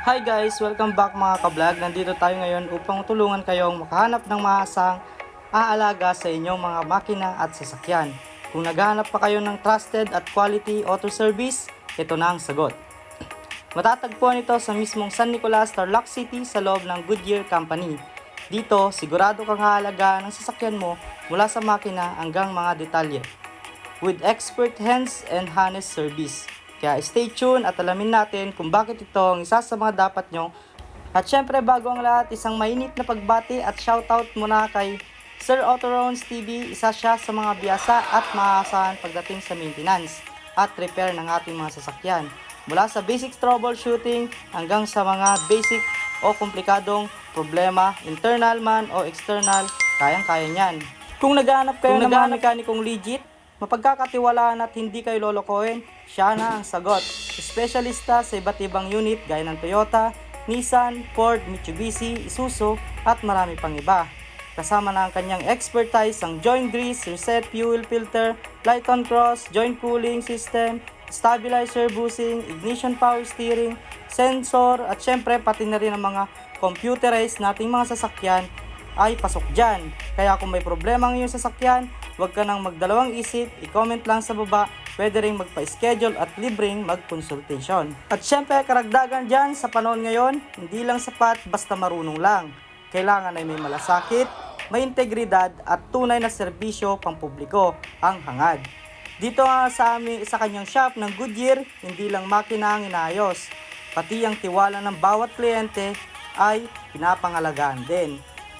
Hi guys! Welcome back mga ka-vlog. Nandito tayo ngayon upang tulungan kayong makahanap ng maasang aalaga sa inyong mga makina at sasakyan. Kung naghahanap pa kayo ng trusted at quality auto service, ito na ang sagot. Matatagpuan ito sa mismong San Nicolas, Tarlac City sa loob ng Goodyear Company. Dito, sigurado kang haalagaan ng sasakyan mo mula sa makina hanggang mga detalye, with expert hands and honest service. Kaya stay tuned at alamin natin kung bakit ito ang isa sa mga dapat nyo. At syempre bago ang lahat, isang mainit na pagbati at shoutout muna kay Sir Autorons TV. Isa siya sa mga biyasa at maaasahan pagdating sa maintenance at repair ng ating mga sasakyan. Mula sa basic troubleshooting hanggang sa mga basic o komplikadong problema, internal man o external, kayang-kaya niyan. Kung naghahanap kayo ng mga mekanikong legit, mapagkakatiwalaan at hindi kayo lolokohin, siya na ang sagot. Espesyalista sa iba't ibang unit gaya ng Toyota, Nissan, Ford, Mitsubishi, Isuzu at marami pang iba. Kasama na ang kanyang expertise ang joint grease, reset fuel filter, light on cross, joint cooling system, stabilizer bushing, ignition power steering, sensor at syempre pati na rin ang mga computerized nating mga sasakyan ay pasok dyan. Kaya kung may problema ang iyong sasakyan, huwag ka nang magdalawang isip, i-comment lang sa baba, pwede rin magpa-schedule at libreng mag-consultation. At syempre, karagdagan dyan sa panahon ngayon, hindi lang sapat basta marunong lang. Kailangan ay may malasakit, may integridad at tunay na serbisyo pampubliko ang hangad. Dito nga sa kanyang shop ng Goodyear, hindi lang makina ang inaayos, pati ang tiwala ng bawat kliyente ay pinapangalagaan din.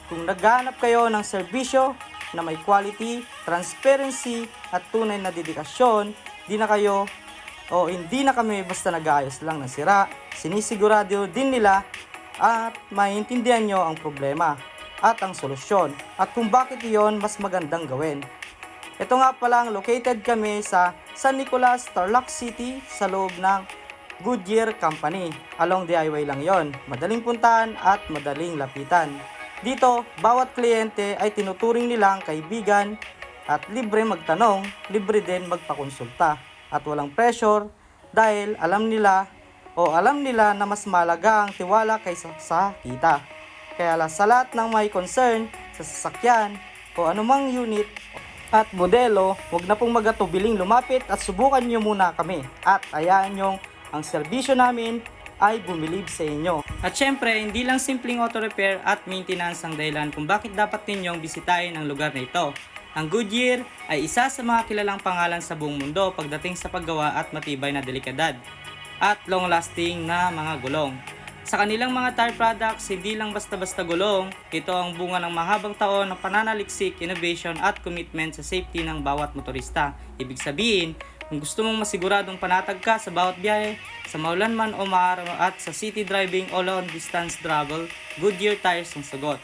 Kung naghahanap kayo ng serbisyo na may quality, transparency at tunay na dedikasyon, hindi na kami basta nag-aayos lang ng sira. Sinisigurado din nila at maintindihan nyo ang problema at ang solusyon at kung bakit iyon mas magandang gawin. Ito nga palang located kami sa San Nicolas, Tarlac City sa loob ng Goodyear Company. Along the highway lang yon, madaling puntahan at madaling lapitan. Dito, bawat kliyente ay tinuturing nilang kaibigan at libre magtanong, libre din magpakonsulta at walang pressure dahil alam nila na mas malaga ang tiwala kaysa sa kita. Kaya sa lahat ng may concern sa sasakyan o anumang unit at modelo, huwag na pong magatubiling lumapit at subukan nyo muna kami at hayaan nyo ang serbisyo namin ay bumilib sa inyo. At syempre, hindi lang simpleng auto repair at maintenance ang dahilan kung bakit dapat ninyong bisitahin ang lugar na ito. Ang Goodyear ay isa sa mga kilalang pangalan sa buong mundo pagdating sa paggawa at matibay na delikadad at long-lasting na mga gulong. Sa kanilang mga tire products, hindi lang basta-basta gulong, ito ang bunga ng mahabang taon ng pananaliksik, innovation at commitment sa safety ng bawat motorista. Ibig sabihin, kung gusto mong masiguradong panatag ka sa bawat biyahe, sa maulan man o maaraw at sa city driving o long distance travel, Goodyear tires ang sagot.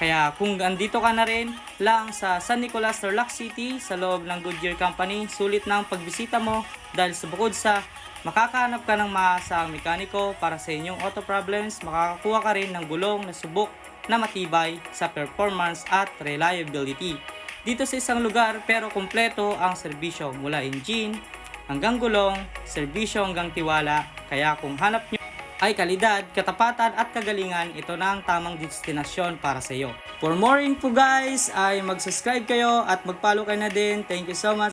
Kaya kung andito ka na rin lang sa San Nicolas, Tarlac City sa loob ng Goodyear Company, sulit na ang pagbisita mo dahil sa bukod sa makakahanap ka ng maasahang mekaniko para sa inyong auto problems, makakakuha ka rin ng gulong na subok na matibay sa performance at reliability. Dito sa isang lugar pero kumpleto ang serbisyo mula engine hanggang gulong, serbisyo hanggang tiwala. Kaya kung hanap nyo ay kalidad, katapatan at kagalingan, ito na ang tamang destinasyon para sa iyo. For more info guys, ay mag-subscribe kayo at mag-follow kayo na din. Thank you so much.